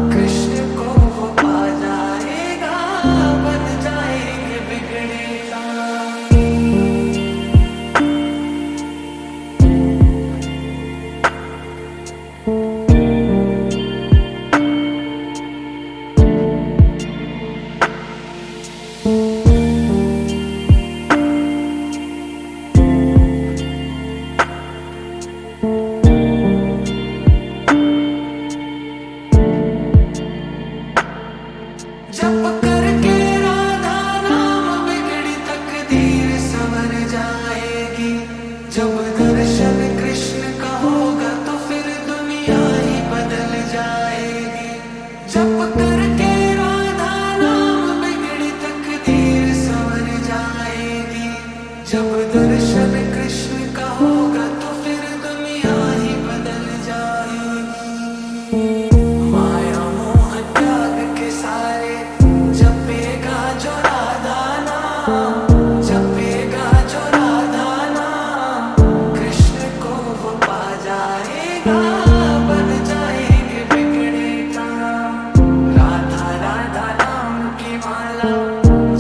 Speaker 2: दर्शन कृष्ण का होगा तो फिर दुनिया ही बदल जाएगी। माया मोह त्याग के सारे जपेगा जो राधा नाम, जपेगा जो राधा नाम, कृष्ण को वो पा जाएगा, बन जाएंगे बिगड़े काम। राधा राधा नाम की माला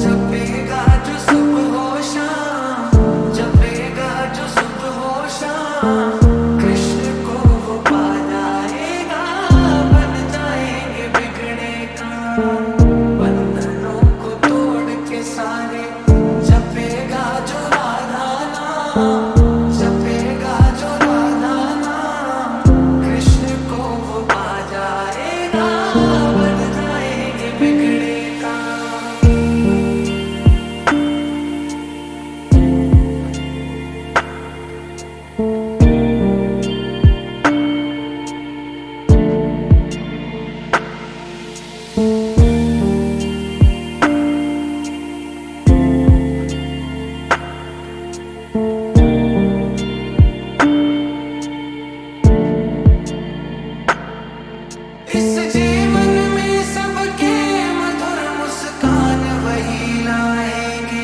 Speaker 2: जपेगा जो सुबह हो शाम, जपेगा जो सुबह हो शाम, कृष्ण को वो पा जाएगा, बन जाएंगे बिगड़े काम। बंधनों को तोड़ के सारे जपेगा जो राधा नाम, जपेगा जो राधा नाम, कृष्ण को वो पा जाएगा, बन जाएंगे बिगड़े काम। इस जीवन में सबके मधुर मुस्कान वही लाएंगे,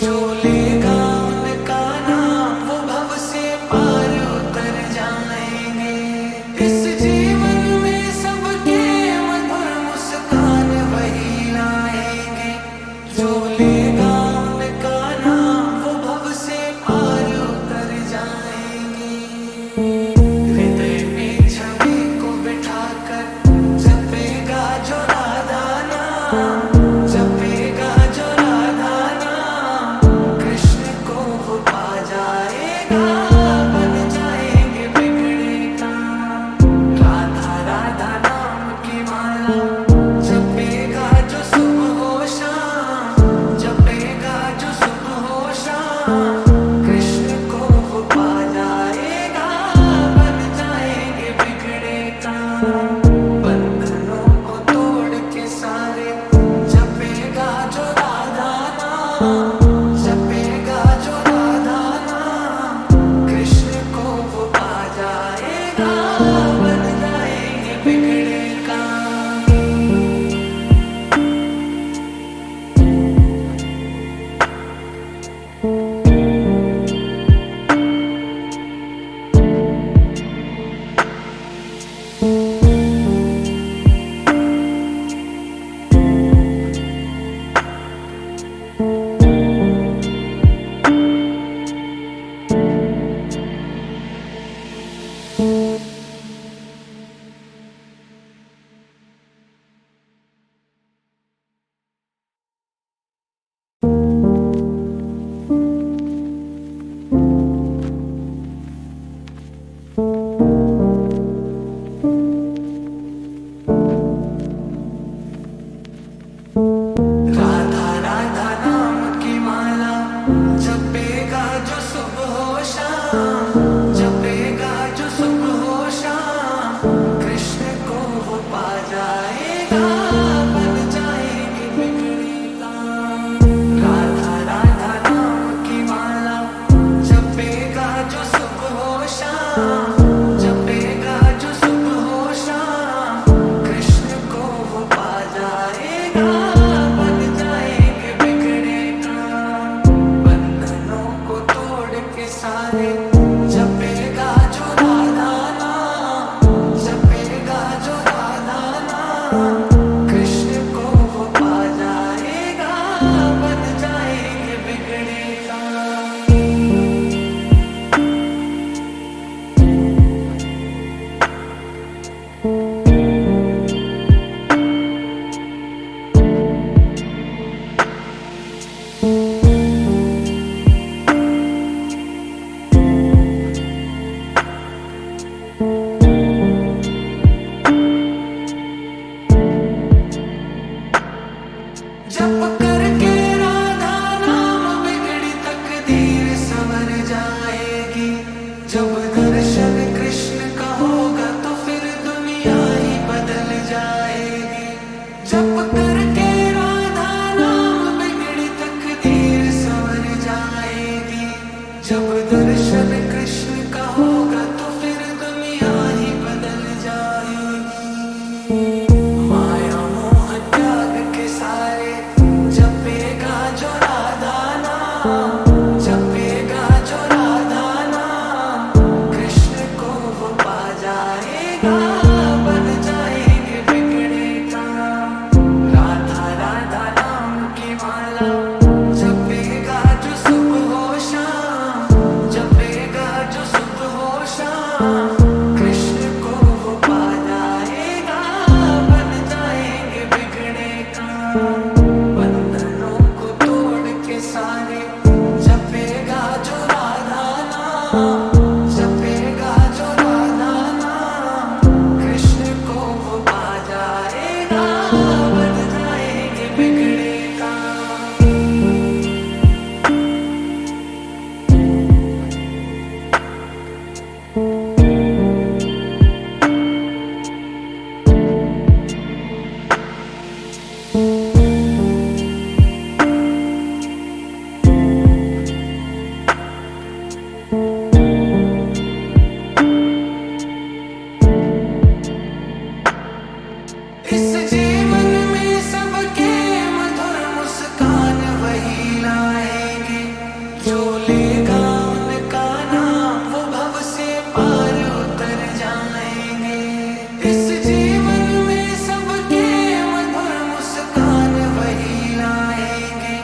Speaker 2: जो लेगा उनका नाम वो भव से पार उतर जाएंगे। इस जीवन में सबके मधुर मुस्कान वही लाएंगे, जो लेगा उनका नाम वो भव से पार उतर जाएंगे। हृदय में छवि को बिठाकर जपेगा जो राधा नाम, जपेगा जो राधा नाम, कृष्ण को वो पा जाएगा, बन जाएंगे बिगड़े काम। राधा राधा नाम की माला जपेगा जो सुबह हो शाम, जपेगा जो सुबह हो शाम, कृष्ण को वो पा जाएगा, बन जाएंगे बिगड़े काम। बंधनों को तोड़ के सारे जपेगा जो राधा नाम, जपेगा जो राधा नाम, कृष्ण को वो पा जाएगा, बन जाएंगे बिगड़े काम। राधा राधा नाम की माला जपेगा जो सुबह हो शाम, जपेगा जो सुबह हो शाम, कृष्ण को वो पा जाएगा, बन जाएंगे बिगड़े काम। राधा राधा नाम की माला जपेगा जो सुबह हो शाम, जपेगा जो सुबह हो शाम, कृष्ण को वो पा जाएगा, बन जाएंगे बिगड़े काम। बंधनों को तोड़ के सारे जपेगा जो राधा नाम, जपेगा जो राधा नाम, कृष्ण को वो पा जाएगा, बन जाएंगे बिगड़े काम। जप करके राधा नाम बिगड़ी तकदीर संवर जाएगी, जब दर्शन कृष्ण का होगा तो फिर दुनिया ही बदल जाएगी। जप करके राधा नाम बिगड़ी तकदीर संवर जाएगी, जब दर्शन कृष्ण का होगा तो फिर दुनिया ही बदल जाएगी। माया मोह त्याग के सारे जपेगा जो राधा नाम, जपेगा जो राधा नाम, कृष्ण को वो पा जाएगा, बन जाएंगे बिगड़े काम। राधा राधा नाम की माला जपेगा जो सुबह हो शाम, जपेगा जो सुबह हो शाम, कृष्ण को वो पा जाएगा, बन जाएंगे बिगड़े काम। बंधनों को तोड़ के सारे जपेगा जो राधा नाम, जपेगा जो राधा नाम, कृष्ण को वो पा जाएगा, बन जाएंगे बिगड़े काम। इस जीवन में सबके मधुर मुस्कान वही लाएंगे, जो लेगा उनका नाम वो भव से पार उतर जाएंगे। इस जीवन में सबके मधुर मुस्कान वही लाएंगे,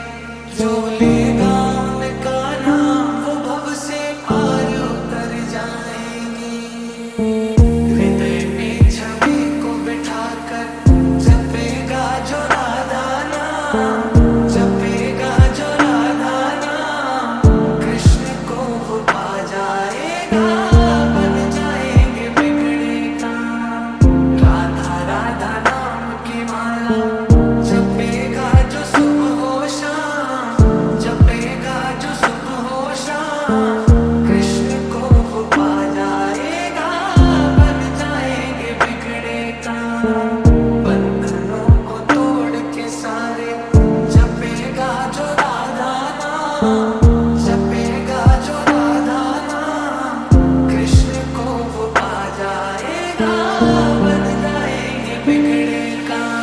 Speaker 2: जो लेगा उनका नाम वो भव से पार उतर जाएंगे। हृदय में छवि को बिठाकर जपेगा जो राधा नाम, जपेगा जो राधा नाम, कृष्ण को वो पा जाएगा, बन जाएंगे बिगड़े काम। राधा राधा नाम की माला जपेगा जो सुबह हो शाम, जपेगा जो सुबह हो शाम, कृष्ण को वो पा जाएगा, बन जाएंगे बिगड़े काम। बंधनों को तोड़ के सारे जपेगा जो राधा नाम, जपेगा जो राधा नाम, कृष्ण को वो पा जाएगा, बन जाएंगे बिगड़े काम।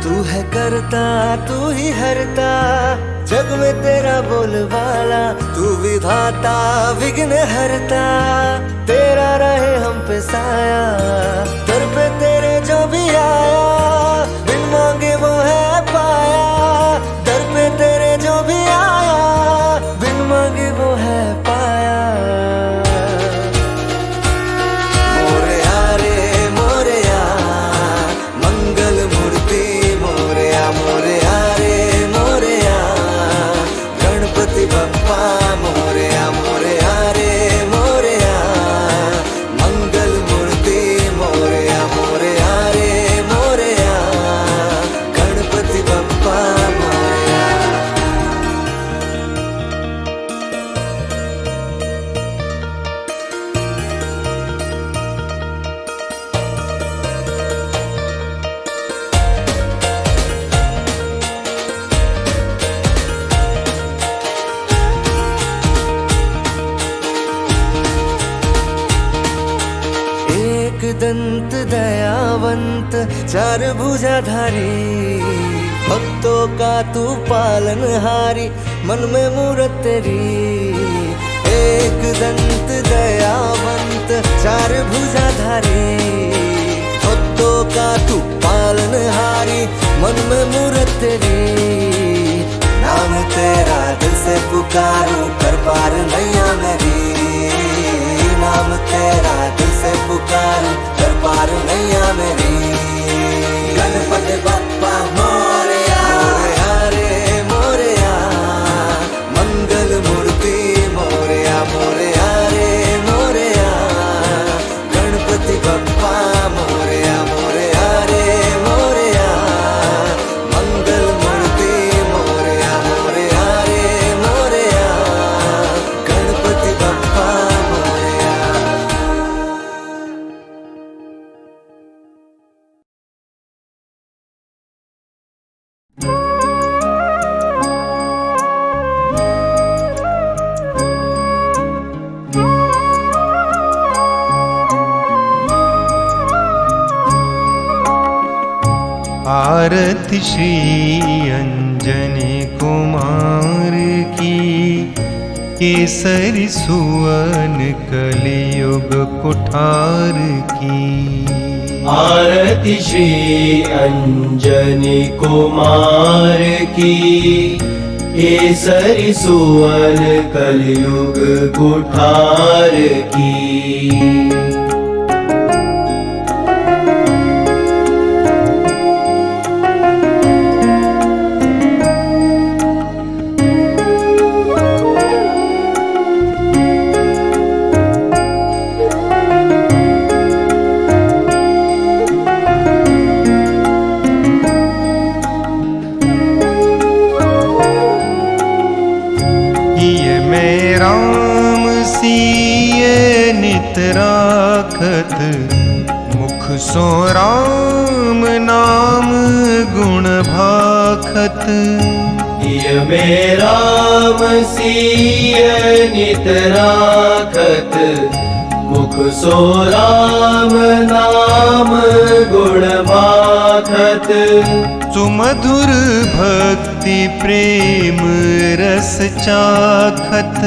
Speaker 7: तू है करता तू ही हरता, जग में तेरा बोलबाला, तू विधाता विघ्न हरता, तेरा रहे हम पे साया, दर पे तेरे जो भी आया, बिन मांगे वो है पाया, दर पे तेरे जो भी आया, बिन मांगे वो है पाया। मोरया रे मोरया, मंगल मूर्ति मोरया, मोरया रे मोरया, गणपति बप्पा मोरया, मोरया रे मोरया, मंगल मूर्ति मोरया, मोरया रे मोरया, गणपति बप्पा मोरया। एक दंत दयावंत चार भुजाधारी, भक्तों का तू पालनहारी, मन में मूरत तेरी। एक दंत दयावंत चार भुजाधारी, भक्तों का तू पालनहारी, मन में मूरत तेरी। नाम तेरा दिल से पुकारूं कर पार नैया मेरी, नाम तेरा
Speaker 8: आरती श्री अंजनी कुमार की, केसरी सुवन कलियुग कुठार की।
Speaker 9: आरती श्री अंजनी कुमार की, केसरी सुवन कलियुग कुठार की।
Speaker 8: राम सिए नित राखत, मुख सो राम नाम गुण भाखत।
Speaker 9: ये में राम सिय नित राखत, मुख सो राम नाम गुण भाखत।
Speaker 8: सुमधुर भक्ति प्रेम रस चाखत,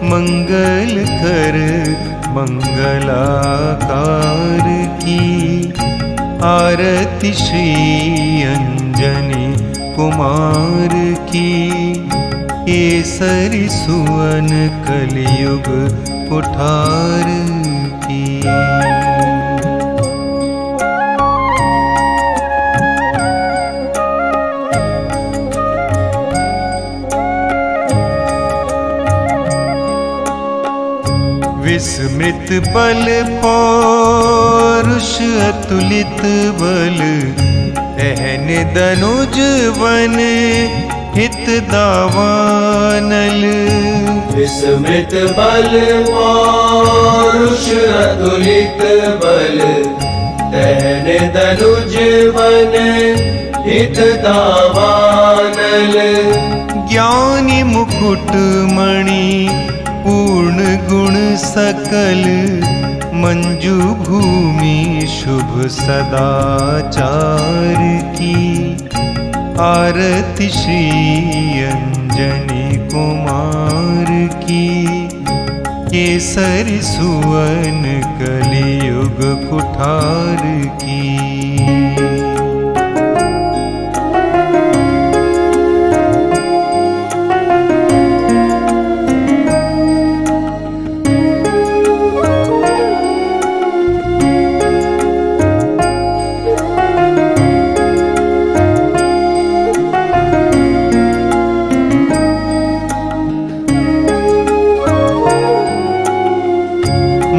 Speaker 8: मंगल कर मंगलाकार की। आरती श्री अंजनी कुमार की, केसरी सुवन कलियुग कुठार की। विस्मृत बल पौरुष अतुलित बल, अहन दनुज वन हित दावानल।
Speaker 9: विस्मृत बल पौरुष अतुलित बल, अहन दनुज वन हित दावानल।
Speaker 8: ज्ञानी मुकुट मणि पूर्ण गुण सकल, मंजू भूमि शुभ सदाचार की। आरती श्री अंजनी कुमार की, केसरी सुवन कलियुग कुठार की।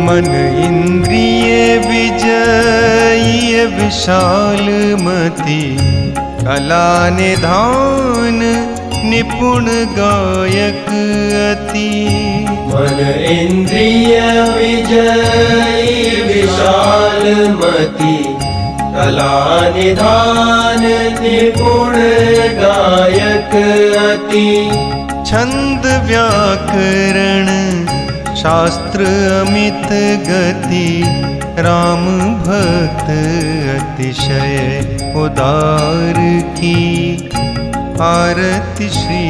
Speaker 8: मन इंद्रिय विजयी विशाल मति, कला निधान निपुण गायक अति।
Speaker 9: मन इंद्रिय विजयी विशाल मति, कला निधान निपुण गायक अति।
Speaker 8: छंद व्याकरण शास्त्र अमित गति, राम भक्त अतिशय उदार की। आरती श्री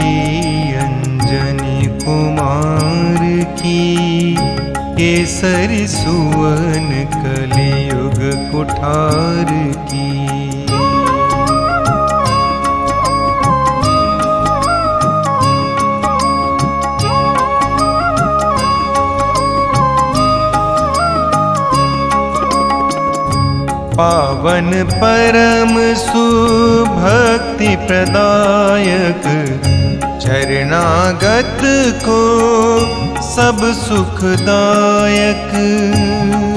Speaker 8: अंजनी कुमार की, केसरी सुवन कलियुग कुठार की। पावन परम सुभक्ति प्रदायक, शरणागत को सब सुखदायक।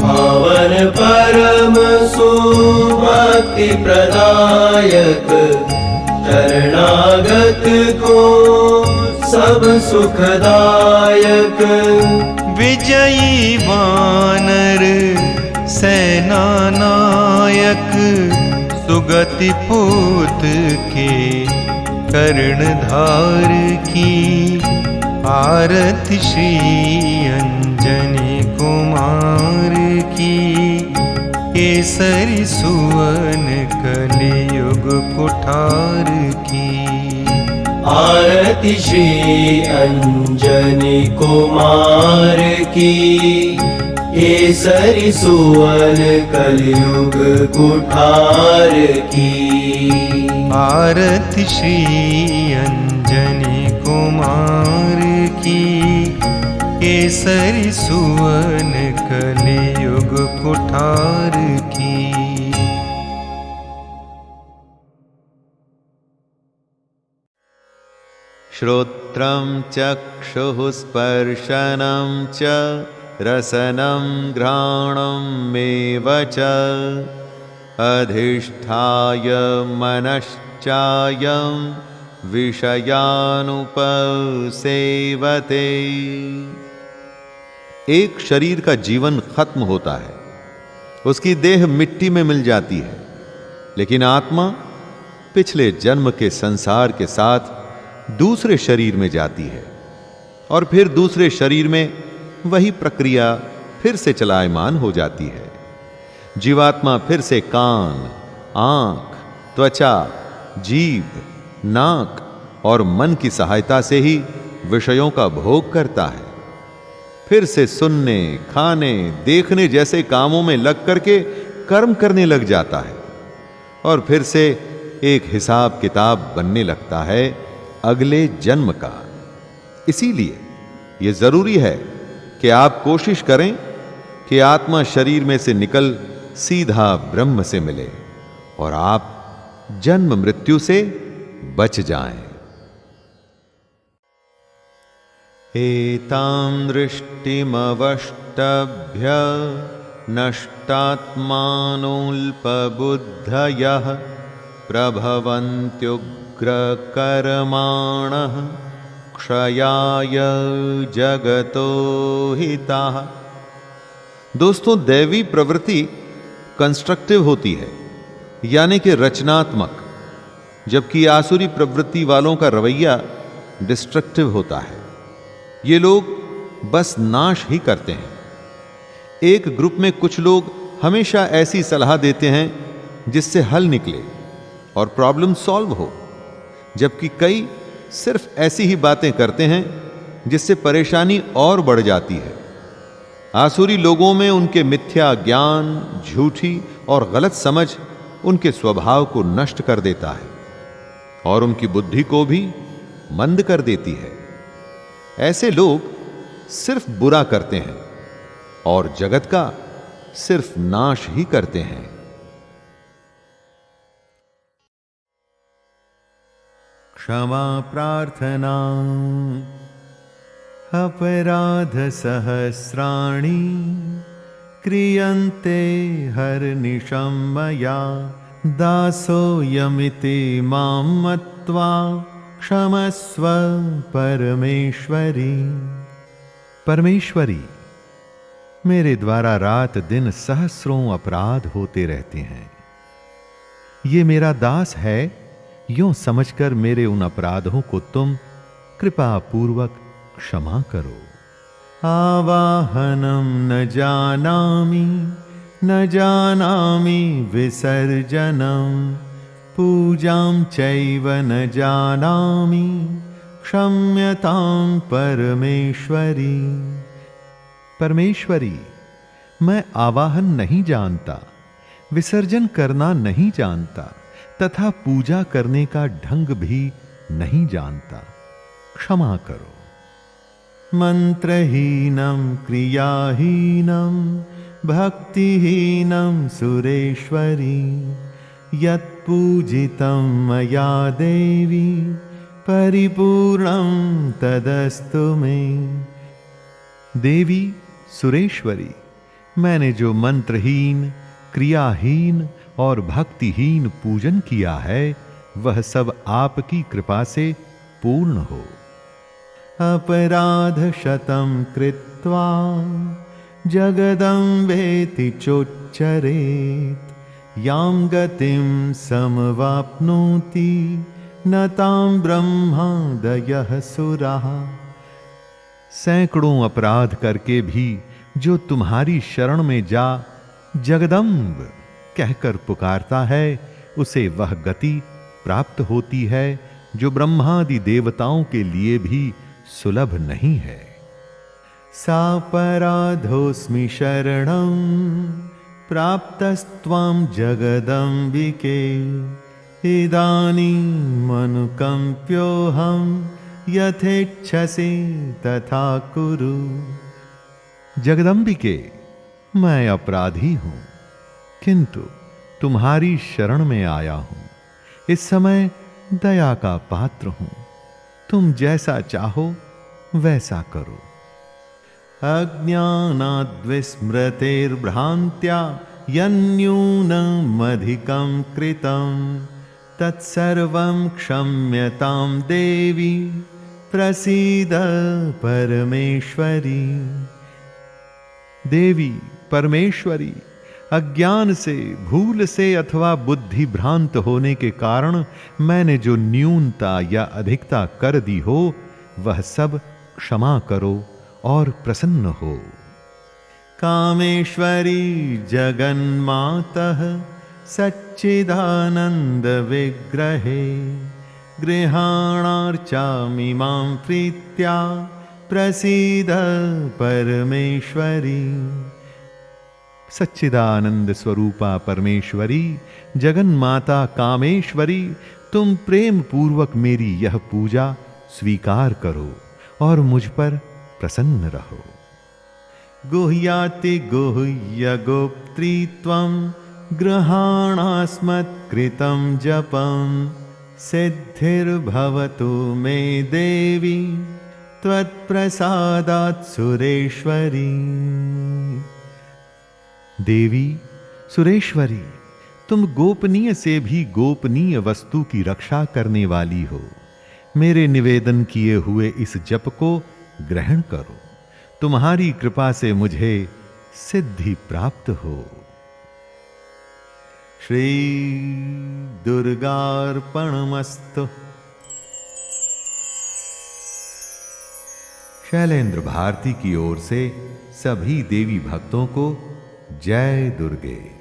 Speaker 9: पावन परम सुभक्ति प्रदायक, शरणागत को सब सुखदायक।
Speaker 8: विजयी वानर सेना नायक, सुगति पूत के कर्णधार की। आरती श्री अंजनी कुमार की, केसरी सुवन कलियुग कुठार की।
Speaker 9: आरती श्री अंजनी कुमार की, केसरी सुवन कलयुग कुठार की।
Speaker 8: आरती श्री अंजनी कुमार की, केसरी सुवन कलयुग कुठार की।
Speaker 6: श्रोत्रं चक्षुः स्पर्शनं च रसनं घ्राणं मेव च अधिष्ठाय मनश्चायं विषयानुपसेवते। एक शरीर का जीवन खत्म होता है, उसकी देह मिट्टी में मिल जाती है, लेकिन आत्मा पिछले जन्म के संसार के साथ दूसरे शरीर में जाती है और फिर दूसरे शरीर में वही प्रक्रिया फिर से चलायमान हो जाती है। जीवात्मा फिर से कान, आंख, त्वचा, जीभ, नाक और मन की सहायता से ही विषयों का भोग करता है। फिर से सुनने, खाने, देखने जैसे कामों में लग करके कर्म करने लग जाता है और फिर से एक हिसाब किताब बनने लगता है अगले जन्म का। इसीलिए यह जरूरी है कि आप कोशिश करें कि आत्मा शरीर में से निकल सीधा ब्रह्म से मिले और आप जन्म मृत्यु से बच जाएं। एतां दृष्टिमवष्टभ्य नष्टात्मानोऽल्पबुद्धयः प्रभवन्त्युग्रकर्माणः क्षयाय जगतो हिताः। दोस्तों, दैवी प्रवृत्ति कंस्ट्रक्टिव होती है, यानी कि रचनात्मक, जबकि आसुरी प्रवृत्ति वालों का रवैया डिस्ट्रक्टिव होता है। ये लोग बस नाश ही करते हैं। एक ग्रुप में कुछ लोग हमेशा ऐसी सलाह देते हैं जिससे हल निकले और प्रॉब्लम सॉल्व हो, जबकि कई सिर्फ ऐसी ही बातें करते हैं जिससे परेशानी और बढ़ जाती है। आसुरी लोगों में उनके मिथ्या ज्ञान, झूठी और गलत समझ उनके स्वभाव को नष्ट कर देता है और उनकी बुद्धि को भी मंद कर देती है। ऐसे लोग सिर्फ बुरा करते हैं और जगत का सिर्फ नाश ही करते हैं। क्षमा प्रार्थना अपराध सहस्राणि क्रियन्ते हरनिशं मया दासोऽयमिति मां मत्वा क्षमस्व परमेश्वरी। परमेश्वरी, मेरे द्वारा रात दिन सहस्रों अपराध होते रहते हैं। ये मेरा दास है, यूं समझकर मेरे उन अपराधों को तुम कृपा पूर्वक क्षमा करो। आवाहनम न जानामि विसर्जनम पूजां चैव न जानामि क्षम्यतां परमेश्वरी। परमेश्वरी, मैं आवाहन नहीं जानता, विसर्जन करना नहीं जानता तथा पूजा करने का ढंग भी नहीं जानता, क्षमा करो। मंत्रहीनं क्रियाहीनं भक्तिहीनं सुरेश्वरी यत्पूजितं मया देवी परिपूर्णं तदस्तु मे। देवी सुरेश्वरी, मैंने जो मंत्रहीन, क्रियाहीन और भक्तिहीन पूजन किया है वह सब आपकी कृपा से पूर्ण हो। अपराध शतं कृत्वा जगदम्बेति चोच्चरेत् यां गतिं समवाप्नोति न तां ब्रह्मादयः सुराः। सैकड़ों अपराध करके भी जो तुम्हारी शरण में जा जगदम्ब कहकर पुकारता है उसे वह गति प्राप्त होती है जो ब्रह्मादि देवताओं के लिए भी सुलभ नहीं है। सापराधोस्मि शरणं प्राप्तस्त्वां जगदम्बिके इदानीमनुकम्प्योऽहं यथेच्छसि तथा कुरु। जगदम्बिके, मैं अपराधी हूं, किंतु तुम्हारी शरण में आया हूं। इस समय दया का पात्र हूं, तुम जैसा चाहो वैसा करो। अज्ञानाद्विस्मृतिर्भ्रान्त्या यन्यूनमधिकं कृतं तत्सर्वं क्षम्यतां देवी प्रसीद परमेश्वरी। देवी परमेश्वरी, अज्ञान से, भूल से अथवा बुद्धि भ्रांत होने के कारण मैंने जो न्यूनता या अधिकता कर दी हो वह सब क्षमा करो और प्रसन्न हो। कामेश्वरी जगन्मातः सच्चिदानंद विग्रहे गृहाणार्चामि मां प्रीत्या प्रसीद परमेश्वरी। सच्चिदानंद स्वरूपा परमेश्वरी, जगन माता कामेश्वरी, तुम प्रेम पूर्वक मेरी यह पूजा स्वीकार करो और मुझ पर प्रसन्न रहो। गुह्याति गुह्य गोप्त्री त्वं गृहाणास्मत्कृतं जपं सिद्धिर्भवतु मे देवी त्वत्प्रसादात् सुरेश्वरी। देवी सुरेश्वरी, तुम गोपनीय से भी गोपनीय वस्तु की रक्षा करने वाली हो। मेरे निवेदन किए हुए इस जप को ग्रहण करो, तुम्हारी कृपा से मुझे सिद्धि प्राप्त हो। श्री दुर्गार्पणमस्तु। शैलेंद्र भारती की ओर से सभी देवी भक्तों को जय दुर्गे।